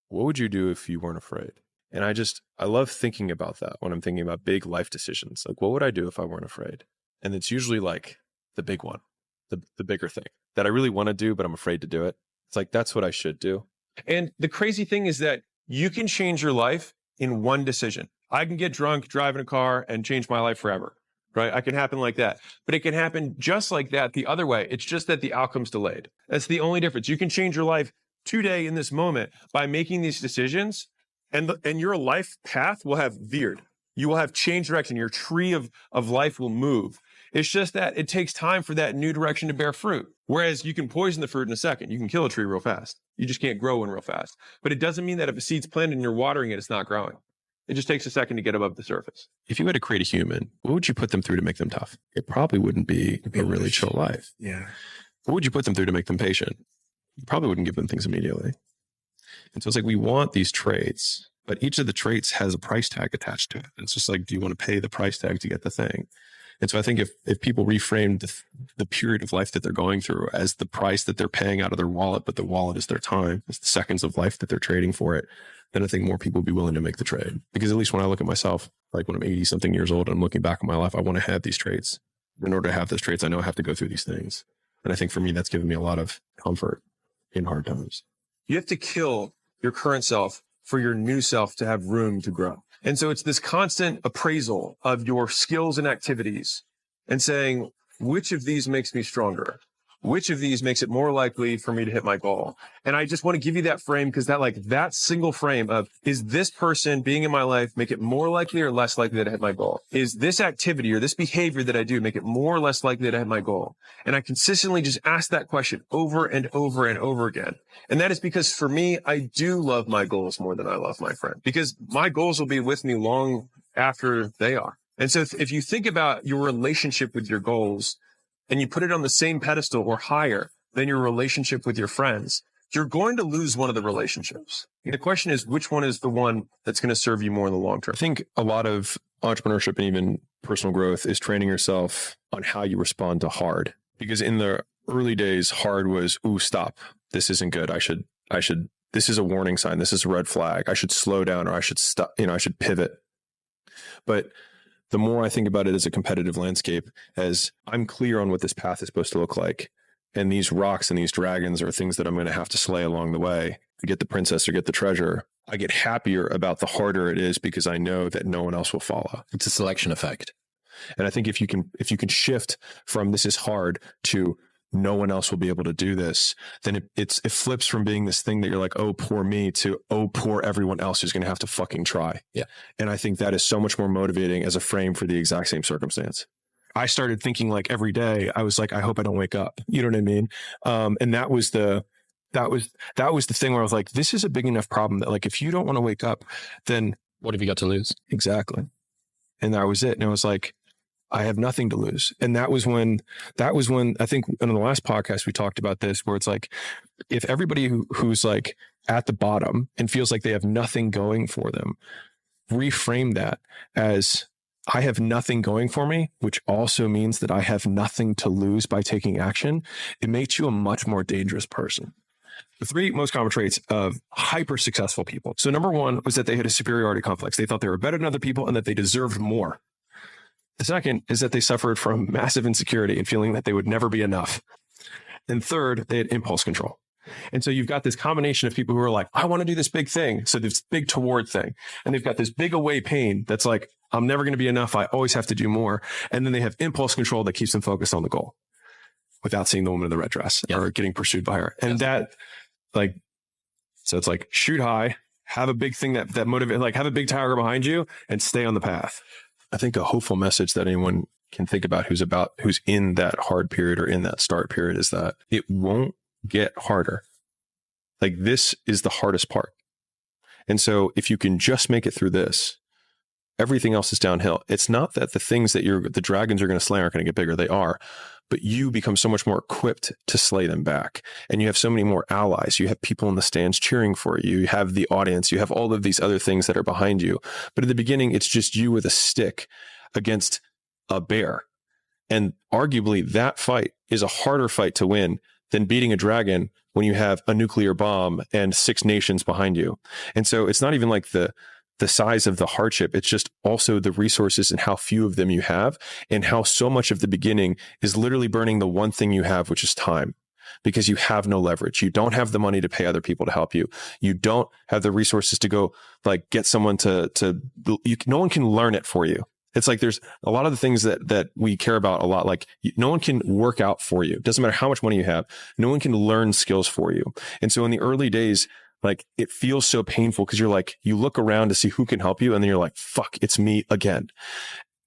what would you do if you weren't afraid? And I love thinking about that when I'm thinking about big life decisions. Like, what would I do if I weren't afraid? And it's usually like the big one, the bigger thing that I really want to do, but I'm afraid to do it. It's like, that's what I should do. And the crazy thing is that you can change your life in one decision. I can get drunk, drive in a car, and change my life forever, right? I can happen like that. But it can happen just like that the other way. It's just that the outcome's delayed. That's the only difference. You can change your life today in this moment by making these decisions, and your life path will have veered. You will have changed direction. Your tree of life will move. It's just that it takes time for that new direction to bear fruit. Whereas you can poison the fruit in a second. You can kill a tree real fast. You just can't grow one real fast. But it doesn't mean that if a seed's planted and you're watering it, it's not growing. It just takes a second to get above the surface. If you had to create a human, what would you put them through to make them tough? It probably wouldn't be a really chill life. Yeah. What would you put them through to make them patient? You probably wouldn't give them things immediately. And so it's like, we want these traits, but each of the traits has a price tag attached to it. It's just like, do you want to pay the price tag to get the thing? And so I think if people reframed the period of life that they're going through as the price that they're paying out of their wallet, but the wallet is their time, it's the seconds of life that they're trading for it, then I think more people would be willing to make the trade. Because at least when I look at myself, like when I'm 80 something years old and I'm looking back on my life, I want to have these traits. In order to have those traits, I know I have to go through these things. And I think for me, that's given me a lot of comfort in hard times. You have to kill your current self for your new self to have room to grow. And so it's this constant appraisal of your skills and activities and saying, which of these makes me stronger? Which of these makes it more likely for me to hit my goal? And I just want to give you that frame because that single frame of, is this person being in my life make it more likely or less likely that I hit my goal? Is this activity or this behavior that I do make it more or less likely that I hit my goal? And I consistently just ask that question over and over and over again. And that is because for me, I do love my goals more than I love my friend, because my goals will be with me long after they are. And so if you think about your relationship with your goals, and you put it on the same pedestal or higher than your relationship with your friends, you're going to lose one of the relationships. And the question is, which one is the one that's going to serve you more in the long term? I think a lot of entrepreneurship and even personal growth is training yourself on how you respond to hard. Because in the early days, hard was, ooh, stop. This isn't good. This is a warning sign. This is a red flag. I should slow down, or I should stop, I should pivot. But the more I think about it as a competitive landscape, as I'm clear on what this path is supposed to look like, and these rocks and these dragons are things that I'm going to have to slay along the way to get the princess or get the treasure, I get happier about the harder it is because I know that no one else will follow. It's a selection effect. And I think if you can shift from this is hard to no one else will be able to do this, then it flips from being this thing that you're like, oh, poor me, to, oh, poor everyone else who's going to have to fucking try. Yeah. And I think that is so much more motivating as a frame for the exact same circumstance. I started thinking like every day, I was like, I hope I don't wake up. You know what I mean? And that was the thing where I was like, this is a big enough problem that like, if you don't want to wake up, then what have you got to lose? Exactly. And that was it. And it was like, I have nothing to lose. And that was when I think in the last podcast, we talked about this, where it's like, if everybody who's like at the bottom and feels like they have nothing going for them, reframe that as, I have nothing going for me, which also means that I have nothing to lose by taking action, it makes you a much more dangerous person. The three most common traits of hyper successful people. So number one was that they had a superiority complex. They thought they were better than other people and that they deserved more. The second is that they suffered from massive insecurity and feeling that they would never be enough. And third, they had impulse control. And so you've got this combination of people who are like, I want to do this big thing. So this big toward thing. And they've got this big away pain that's like, I'm never going to be enough. I always have to do more. And then they have impulse control that keeps them focused on the goal without seeing the woman in the red dress or getting pursued by her. And that so it's like, shoot high, have a big thing that motivate, like have a big tiger behind you and stay on the path. I think a hopeful message that anyone can think about who's in that hard period or in that start period is that it won't get harder. Like, this is the hardest part. And so if you can just make it through this, everything else is downhill. It's not that the things that the dragons are going to slay aren't going to get bigger. They are, but you become so much more equipped to slay them back. And you have so many more allies. You have people in the stands cheering for you. You have the audience. You have all of these other things that are behind you. But at the beginning, it's just you with a stick against a bear. And arguably that fight is a harder fight to win than beating a dragon when you have a nuclear bomb and 6 nations behind you. And so it's not even like the size of the hardship. It's just also the resources and how few of them you have, and how so much of the beginning is literally burning the one thing you have, which is time, because you have no leverage. You don't have the money to pay other people to help you. You don't have the resources to go like get someone no one can learn it for you. It's like there's a lot of the things that we care about a lot. Like no one can work out for you. It doesn't matter how much money you have. No one can learn skills for you. And so in the early days, like it feels so painful because you're like, you look around to see who can help you. And then you're like, fuck, it's me again.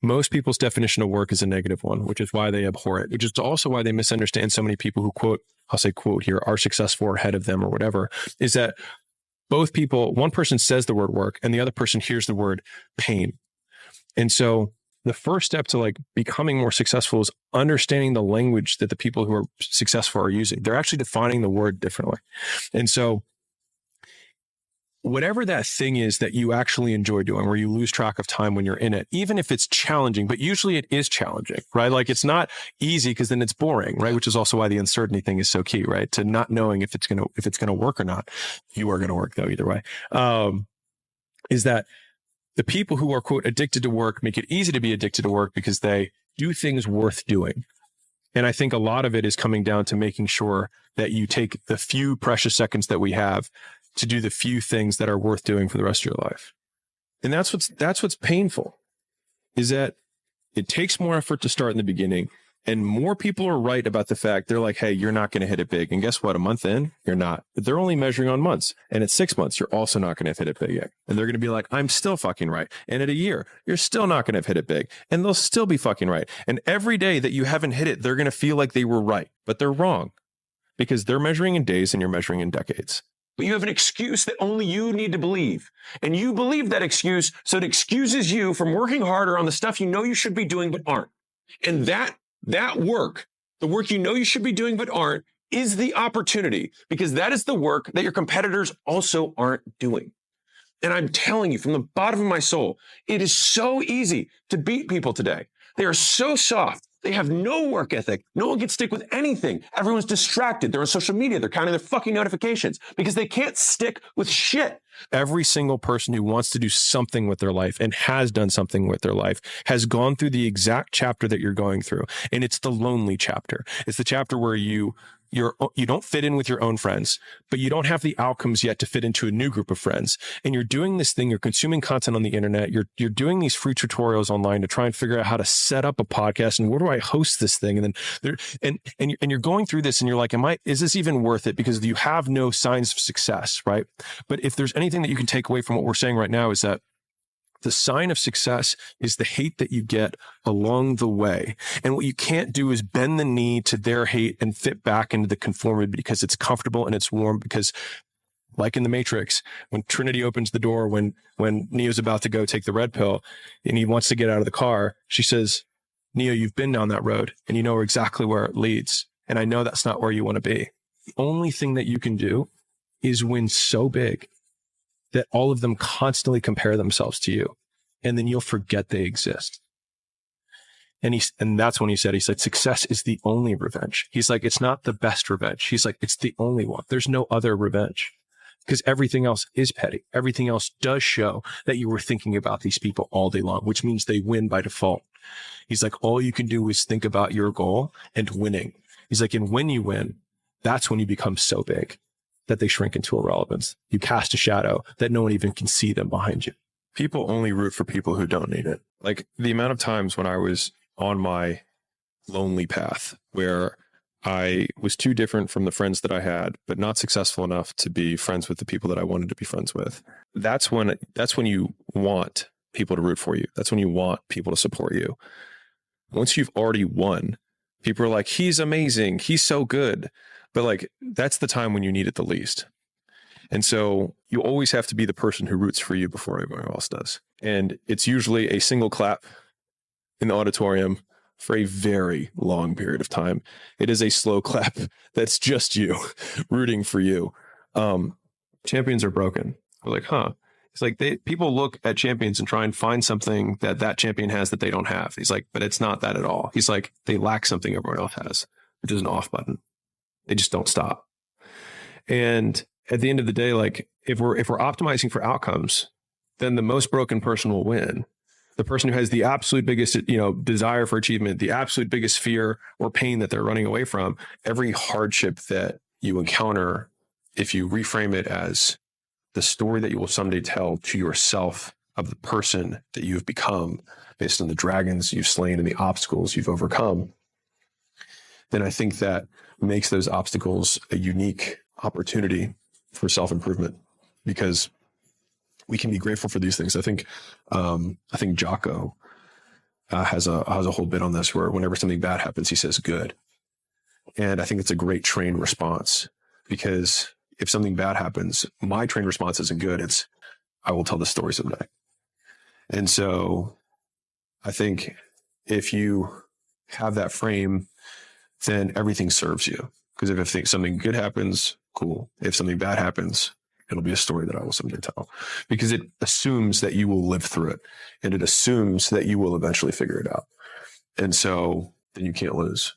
Most people's definition of work is a negative one, which is why they abhor it, which is also why they misunderstand so many people who quote, I'll say quote here, are successful or ahead of them or whatever, is that both people, one person says the word work and the other person hears the word pain. And so the first step to like becoming more successful is understanding the language that the people who are successful are using. They're actually defining the word differently. And so whatever that thing is that you actually enjoy doing, where you lose track of time when you're in it, even if it's challenging, but usually it is challenging, right? Like it's not easy because then it's boring, right? Which is also why the uncertainty thing is so key, right? To not knowing if it's going to work or not. You are going to work though, either way. Is that the people who are quote addicted to work make it easy to be addicted to work because they do things worth doing. And I think a lot of it is coming down to making sure that you take the few precious seconds that we have to do the few things that are worth doing for the rest of your life. And that's what's painful, is that it takes more effort to start in the beginning, and more people are right about the fact they're like, hey, you're not going to hit it big. And guess what? A month in, you're not. But they're only measuring on months. And at 6 months, you're also not going to hit it big yet. And they're going to be like, I'm still fucking right. And at a year, you're still not going to hit it big. And they'll still be fucking right. And every day that you haven't hit it, they're going to feel like they were right, but they're wrong, because they're measuring in days and you're measuring in decades. But you have an excuse that only you need to believe. And you believe that excuse, so it excuses you from working harder on the stuff you know you should be doing but aren't. And that work, the work you know you should be doing but aren't, is the opportunity, because that is the work that your competitors also aren't doing. And I'm telling you from the bottom of my soul, it is so easy to beat people today. They are so soft. They have no work ethic. No one can stick with anything. Everyone's distracted. They're on social media. They're counting their fucking notifications because they can't stick with shit. Every single person who wants to do something with their life and has done something with their life has gone through the exact chapter that you're going through. And it's the lonely chapter. It's the chapter where you don't fit in with your own friends, but you don't have the outcomes yet to fit into a new group of friends. And you're doing this thing, you're consuming content on the internet, you're doing these free tutorials online to try and figure out how to set up a podcast and where do I host this thing? And then you're going through this and you're like, is this even worth it? Because you have no signs of success, right? But if there's anything that you can take away from what we're saying right now, is that the sign of success is the hate that you get along the way. And what you can't do is bend the knee to their hate and fit back into the conformity because it's comfortable and it's warm. Because like in the Matrix, when Trinity opens the door, when Neo's about to go take the red pill and he wants to get out of the car, she says, Neo, you've been down that road and you know exactly where it leads. And I know that's not where you want to be. The only thing that you can do is win so big that all of them constantly compare themselves to you. And then you'll forget they exist. And that's when he said, success is the only revenge. He's like, it's not the best revenge. He's like, it's the only one. There's no other revenge, because everything else is petty. Everything else does show that you were thinking about these people all day long, which means they win by default. He's like, all you can do is think about your goal and winning. He's like, and when you win, that's when you become so big that they shrink into irrelevance. You cast a shadow that no one even can see them behind you. People only root for people who don't need it. Like the amount of times when I was on my lonely path where I was too different from the friends that I had, but not successful enough to be friends with the people that I wanted to be friends with. That's when you want people to root for you. That's when you want people to support you. Once you've already won, people are like, he's amazing. He's so good. But like, that's the time when you need it the least. And so you always have to be the person who roots for you before everyone else does. And it's usually a single clap in the auditorium for a very long period of time. It is a slow clap that's just you rooting for you. Champions are broken. We're like, huh? It's like people look at champions and try and find something that champion has that they don't have. He's like, but it's not that at all. He's like, they lack something everyone else has, which is an off button. They just don't stop. And at the end of the day, like if we're optimizing for outcomes, then the most broken person will win. The person who has the absolute biggest, desire for achievement, the absolute biggest fear or pain that they're running away from, every hardship that you encounter, if you reframe it as the story that you will someday tell to yourself of the person that you have become based on the dragons you've slain and the obstacles you've overcome, then I think that makes those obstacles a unique opportunity for self-improvement, because we can be grateful for these things. I think Jocko has a whole bit on this where whenever something bad happens, he says good. And I think it's a great trained response, because if something bad happens, my trained response isn't good. It's, I will tell the story someday. And so I think if you have that frame, then everything serves you. Because if something good happens, cool. If something bad happens, it'll be a story that I will someday tell, because it assumes that you will live through it, and it assumes that you will eventually figure it out. And so then you can't lose.